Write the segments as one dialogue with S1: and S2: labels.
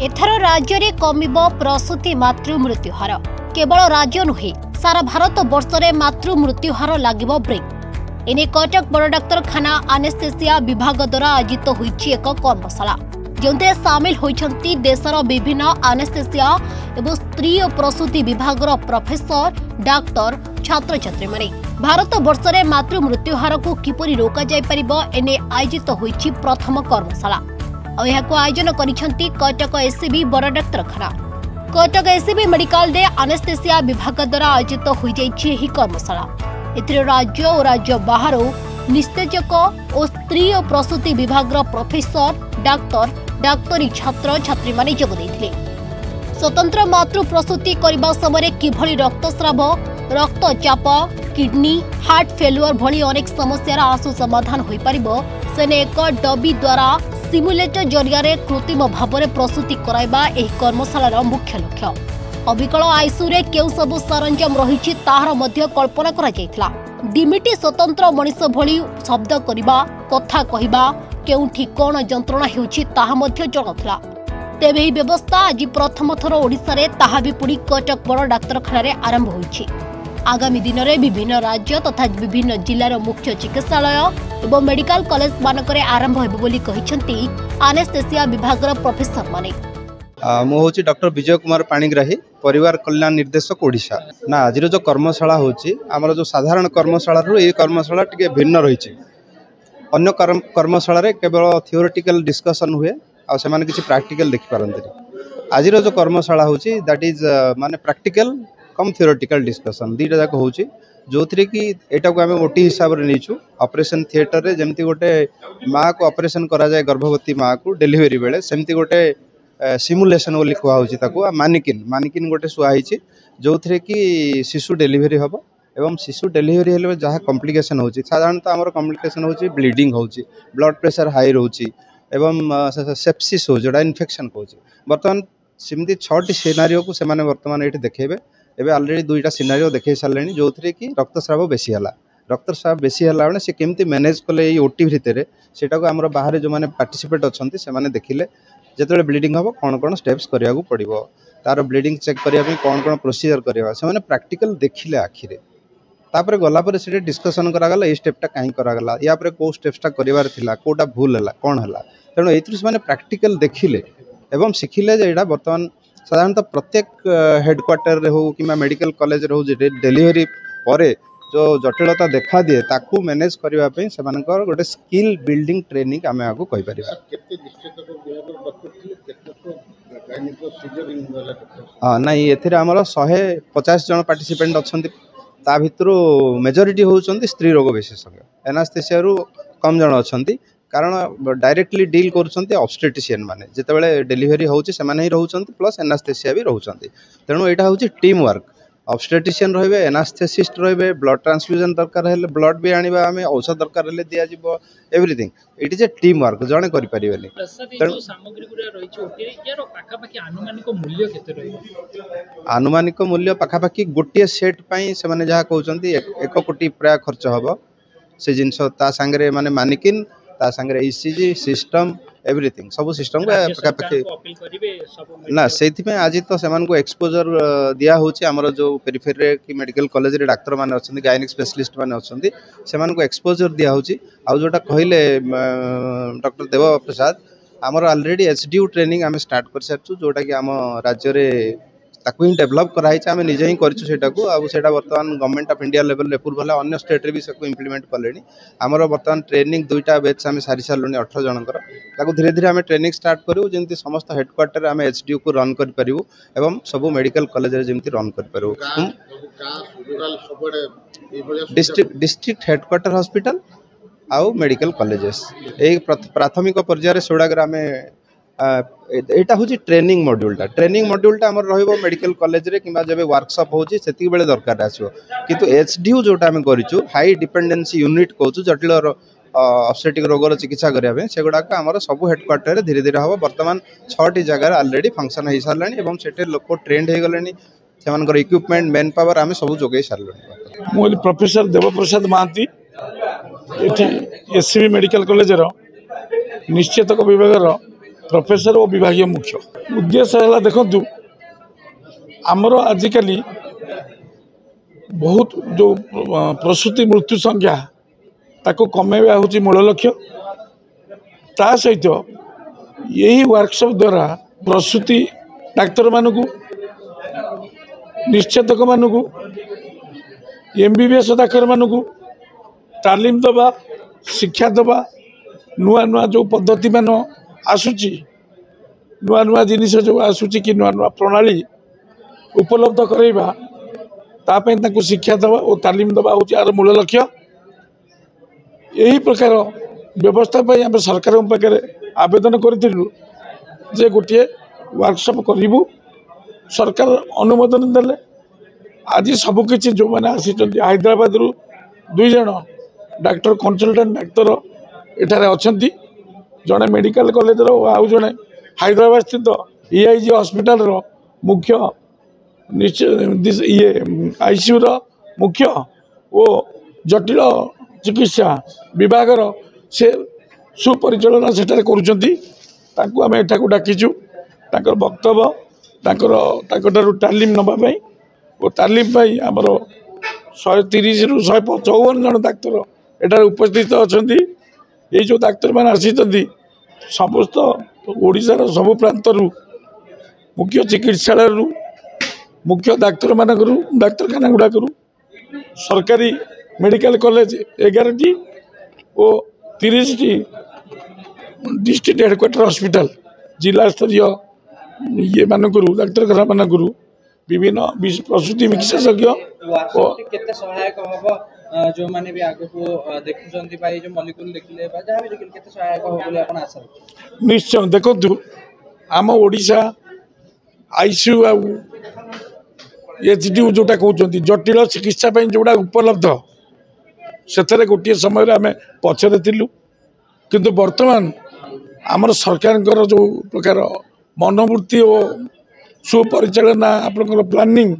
S1: एथर राज्य में कमिब प्रसूति मातृ मृत्यु हार। केवल राज्य नुहे सारा भारत वर्ष में मातृ मृत्यु हार लगिब ब्रेक। एने कटक बड़ डाक्तरखाना आनेस्थेसिया विभाग द्वारा आयोजित होइछि एक कर्मशाला जो सामिल होइछंती देशर विभिन्न आनेस्थेसिया एवं स्त्री और प्रसूति विभाग प्रोफेसर डाक्तर छात्र छात्री माने। भारत वर्ष में मातृ मृत्यु हार को किपरि रोका जाय परिबो एने आयोजित होइछि प्रथम कर्मशाला। आयोजन करिसेंती कटक एससीबी बड़ डाक्तरखाना। कटक एससीबी मेडिकल डे आनेस्थेसिया विभाग द्वारा आयोजित हो जाइछि कर्मशाला। एथिरे राज्य और राज्य बाहर निस्तेजक और स्त्री और प्रसूति विभाग प्रोफेसर डाक्तर डाक्तरी छात्र छात्री माने जोग दैथिले। स्वतंत्र मातृ प्रसूति करबा समय किभଳି रक्तस्राव रक्तचाप किडनी हार्ट फेल्युअर भली अनेक समस्यार आशु समाधान होई परिबो सेने एक डबी द्वारा सिमुलेटर जरिया कृत्रिम भाव में प्रसूति कराइबा एही कर्मशालार मुख्य लक्ष्य। अविकल आईसीयू केउ सब सरंजाम रही ताहार मध्य कल्पना करा जायथिला। डिमिटी स्वतंत्र मनीष भली शब्द करिबा कथा कहिबा केउठी कोन जंत्रणा हेउछि ताहा मध्य जणाथिला। तेबे एही व्यवस्था आज प्रथम थर ओडिसा रे ताहा भी पुडी कटक बड़ डाक्तरखाना रे आरंभ होइछि। आगामी दिन में विभिन्न राज्य तथा विभिन्न जिलार मुख्य चिकित्सालय एवं मेडिकल कॉलेज मानक आरंभ होबोली कहिसेंती आनेस्थेसिया विभाग प्रोफेसर माने।
S2: मु होची डॉक्टर विजय कुमार पाणिग्राही परिवार कल्याण निर्देशक ओडिशा। ना आज जो कर्मशाला होची हमर जो साधारण कर्मशाला रो ए कर्मशाला टिके भिन्न रहिछि। अन्य कर्मशाला रे केवल थियोरेटिकल डिस्कशन हुए आ से माने किछि प्रैक्टिकल देखि पारंती। आज जो कर्मशाला होची दैट इज माने प्रैक्टिकल कम थियोरेटिकल डिस्कशन दीटा जाक होची जो थी कि एटा को आम ओटी हिसाब से नहीं ऑपरेशन थिएटर रे जमती गोटे माँ को ऑपरेशन करा जाए गर्भवती माँ को डेलीवरी बेले सेमती गोटे सिमुलेशन बोली कहूँ मानिकिन गोटे शुआई जो थी कि शिशु डेलीवरी हम एवं शिशु डेलीवरी हेले जहाँ कॉम्प्लिकेशन होची साधारणतः आमर कॉम्प्लिकेशन होची ब्लीडिंग होची ब्लड प्रेशर हाई रोची एवं सेप्सिस हो जोड़ा इन्फेक्शन कहूँ बर्तमान सेमती 6टी सिनारियो को सेमाने वर्तमान ये देखेबे। एबे ऑलरेडी 2टा सिनारियो देखे सारे जो थी कि रक्तस्राव बेसी है रक्तस्राव बेसी है मैंने सी केमती मैनेज कले ओटी भितर सेटा को आम बाहर जो मैंने पार्टिसिपेट अच्छा से देखिले जिते ब्लीडिंग हम कौन कौन स्टेप्स करने को पड़ो तार ब्लीडिंग चेक करने कौन कौन प्रोसीजर करवा से प्राक्टिकल देखिले आखिरे तापर गलापर से डिस्कसन करागला ये स्टेपटा कहीं करागला या कौ स्टेप्सटा करार था कौटा भूल है कौन है तेणु ये प्राक्टिकल देखिले एवं शिखिले यहाँ बर्तमान साधारणतः प्रत्येक हेडक्वार्टर रे हो कि मेडिकल कॉलेज रे हो डेलीवरी पर जो जटिलता देखा दिए ताकू मैनेज करने से गोटे स्किल बिल्डिंग ट्रेनिंग आम आगे कहीपर। हाँ नहीं ये आमर 150 जन पार्टिसिपेंट अच्छा ता भितर मेजोरिटी होती स्त्री रोग विशेषज्ञ एनास्थेसिया कम जन अच्छा कारण डायरेक्टली डील कर ऑब्स्टेट्रिशियन माने जितेबाला डेलीवरी होची से माने ही रहउचंती प्लस एनास्थेसिया भी रहउचंती तेणु यहाँ हूँ टीम वर्क ऑब्स्टेट्रिशियन रहिबे एनास्थेसिस्ट रहिबे ब्लड ट्रांसफ्यूजन दरकार है ब्लड भी आनिबा आमे औषध दरकार है दिया जिवो everything it is a team work जणे करि परिबेनी। तेणु
S3: सामग्री गुडा रहिछि ओटी यार पाखापाखि आनुमानिक मूल्य केते रहिबो
S2: आनुमानिक मूल्य पाखापाखि गोटे सेट पई से माने जहा कहउचंती 1 कोटी प्राय खर्च हबो से जिंस ता संगे माने मानिकिन ता संगे ईसीजी सिस्टम एवरीथिंग सब सिस्टम ना से आज तो से एक्सपोजर दिया होची हमर जो पेरिफेरी की मेडिकल कॉलेज रे डाक्टर माने अछंती गायनिक स्पेशलिस्ट माने अछंती से एक्सपोजर दिया होची आ जोटा कहले डॉक्टर देव प्रसाद हमर ऑलरेडी एचडीयू ट्रेनिंग आम स्टार्ट कर सारछु जोटा कि आम राज्य रे ताकू ही डेभलप कराई आम निजे ही करछू आउटा बर्तमान government of India level approval अन्य स्टेट रे भी से इम्प्लीमेंट कले आमर बर्तमान ट्रेनिंग 2टा बैच आम सारी सारे 18 जनकर ताकू धीरे धीरे आम ट्रेनिंग स्टार्ट करूँ जमी समस्त हेडक्वार्टर आम एचडीयू को रन करूँ एवं सब मेडिकल कॉलेज जमी रन करूँ डिस्ट्रिक्ट हेडक्वार्टर हॉस्पिटल आउ मेडिकल कॉलेजेस यही प्राथमिक पर्यायर सेगुड़ा आम एटा हूँ ट्रेनिंग मॉड्यूलटा आमर रहिबो मेडिकल कॉलेज रे किंबा जब वर्कशॉप होची सेति बेले दरकार आसीबो किंतु एचडीयू जोटा आम करिचु हाई डिपेंडेंसी यूनिट कहूँ जटिल ऑब्स्टेटिक रोगर चिकित्सा करने सेगुड़ा आमर सब हेडक्वार्टर रे धीरे धीरे हम बर्तमान 6टी जगह ऑलरेडी फंक्शन हो सारे एवं सेटे लोक ट्रेंड हो गले से इक्विपमेंट मैन पावर आम सब जोगे सारे।
S4: मुझे professor Debaprasad Mohanty SCB medical college निश्चितक विभाग प्रोफेसर और विभाग मुख्य उद्देश्य है देखु आमर आजिकल बहुत जो प्रसूति मृत्यु संख्या ताको कमेवा हूँ मूल लक्ष्य ता सहित यही वर्कशॉप द्वारा प्रसूति डाक्तर मानू निश्चेतक मानू एमबीबीएस डाक्तर मानू तालीम दबा शिक्षा दबा नुआ नुआ जो पद्धति मान आसूची नुआ नुआ जिनिस जो आसूची कि नुआ नुआ प्रणाली उपलब्ध करवा तापे ताकू शिक्षा दबा और तालीम दबा हूँ यार मूल लक्ष्य यही प्रकार व्यवस्था आम सरकार पाखे आवेदन करूँ जे गोटे वर्कशॉप करूँ सरकार अनुमोदन देले आज सबकि जो मैंने आसी हैदराबाद रु 2 जन डाक्टर कंसल्टेंट डाक्तर एठारे अच्छी जड़े मेडिकल कॉलेज आउ जड़े हैदराबाद स्थित EIG हॉस्पिटल रो मुख्य ये ICU रो मुख्य ओ जटिल चिकित्सा विभाग से सुपरिचालना सेठारे करुचंती ताकू आम एठाकू डाकिचु ताकर वक्तव्य तालीम नवाई और तालीम आमर 130 रु 154 जन डाक्तर एठारे उपस्थित अच्छा ये जो डाक्तर मान आसी समस्त ओडिशार सबु प्रांतरू मुख्य चिकित्सालय मुख्य डाक्तर मानक डाक्तखाना गुड़ाक सरकारी मेडिकल कॉलेज 11टी और 30टी डिस्ट्रिक्ट हेडक्वार्टर हॉस्पिटल जिला स्तरीय ये मानक डाक्तखाना मानक विभिन्न प्रसूति विशेषज्ञ
S5: केते सहायक हबो जो माने भी आगो को देखुचंती भाई जो मॉलिक्यूल देखले बा जहां भी देखले केते सहायक हबो बोले आपण आशा
S4: निश्चय देखु आम ओडिशा ICU आ एचडीयू जोटा कहते जटिल चिकित्सा जोड़ा उपलब्ध से गोटे समय आम पछरे थिलु किंतु वर्तमान आमर सरकार जो प्रकार मनोवृत्ति और सुपरिचालना आपन प्लानिंग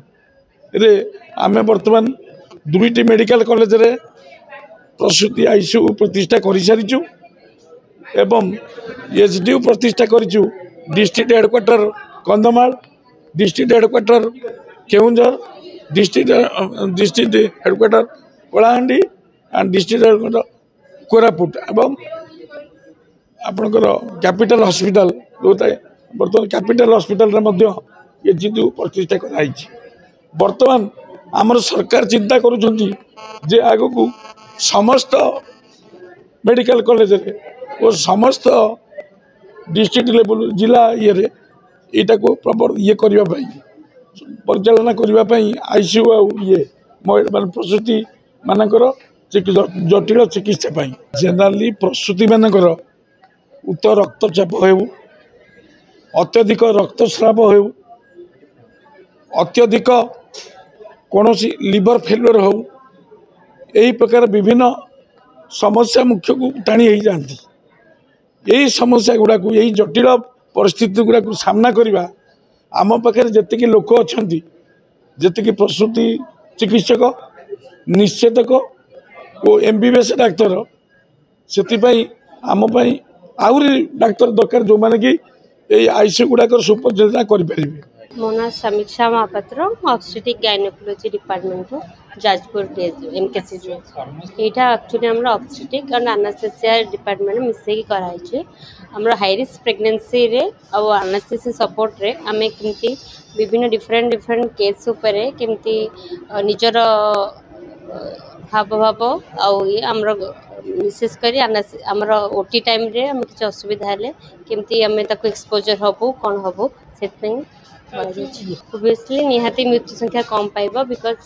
S4: रे आमे वर्तमान 2टी मेडिकल कॉलेज रे प्रसूति ICU प्रतिष्ठा कर सारिचु एवं एचडीयू प्रतिष्ठा करिचु district headquarter Kandhamal district headquarter Keonjhar district headquarter Kalahandi and district headquarter Koraput एवं आपणकर कैपिटल हॉस्पिटल जो बर्तमान कैपिटल हॉस्पिटल ये एचडीयू प्रतिष्ठा कराई वर्तमान आमर सरकार चिंता करुछंती जे आगो को समस्त मेडिकल कॉलेज और समस्त डिस्ट्रिक्ट लेवल जिला ये यहाँ को प्रॉपर ये करने परिचालना करने ICU ये मान प्रसूति मानकर जटिल चिकित्सा जेनराली प्रसूति मानकर उच्च रक्तचाप हो अत्यधिक रक्तस्राव हो अत्यधिक कौन लिवर फेलुअर हो यही प्रकार विभिन्न समस्या मुख्य को टाणी हो जाती यही समस्या गुड़ाक यही जटिल परिस्थिति गुड़ाक सामना करवा आम पाखे जी लोक अच्छा जी प्रसूति चिकित्सक निश्चेतक और MBBS डाक्तर से आम आहरी डाक्तर दरकार जो मैंने कि ICU गुड़ाक सुपरिचालना करें।
S6: मो ना Samiksha Mahapatra obstetric gynaecology department Jajpur MKCG यहाँ एक्चुअली आम ऑब्स्टेटिक एंड एनेस्थेसिया डिपार्टमेंट मिसेक कराई आम हाई रिस्क प्रेगनेंसी रे और एनेस्थेसिया सपोर्ट रे आम केमती विभिन्न डिफरेंट केस उपरे केमती निजर हाव भाव आउ ये आमर विशेषकर आमर OT टाइम रे आम किसी असुविधा हेले केमती आम ताको एक्सपोजर हबु कौन हबु से ओबियसली निहाती मृत्यु संख्या कम पाइब बिकज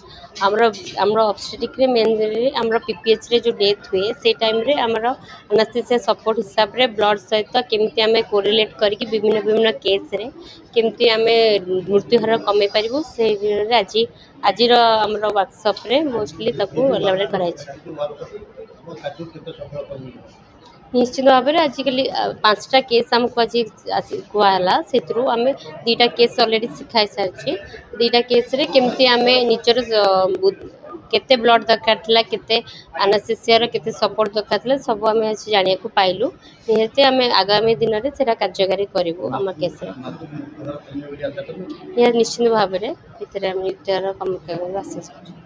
S6: आमर ऑब्स्टेटिक रे मेनली आमर PPH रे जो डेथ हुए से टाइम रे आमर एनेस्थेसिया सपोर्ट हिसाब रे ब्लड सहित केमती आम कोरिलेट करके विभिन्न केस रे केमती आम मृत्यु हार कमे पारिबु से आज आमर वर्कशॉप रे मोस्टली ताकू एलाबोरेट कराई निश्चित भाव में आजिकल 5टा केस आमको आज कहला से आम 2टा केस अलरेडी शिखाई सारी 2टा केस रे केमती आम निजर केते ब्लड दरकार थिला केते एनास्थेसिया रो केते सपोर्ट दरकार थिला सब आम जानिया को पाइलु निहते आम आगामी दिन में सेटा कार्यकारी करिवु हमर केस निश्चित भाव में भितर आम युक्तर कम आशा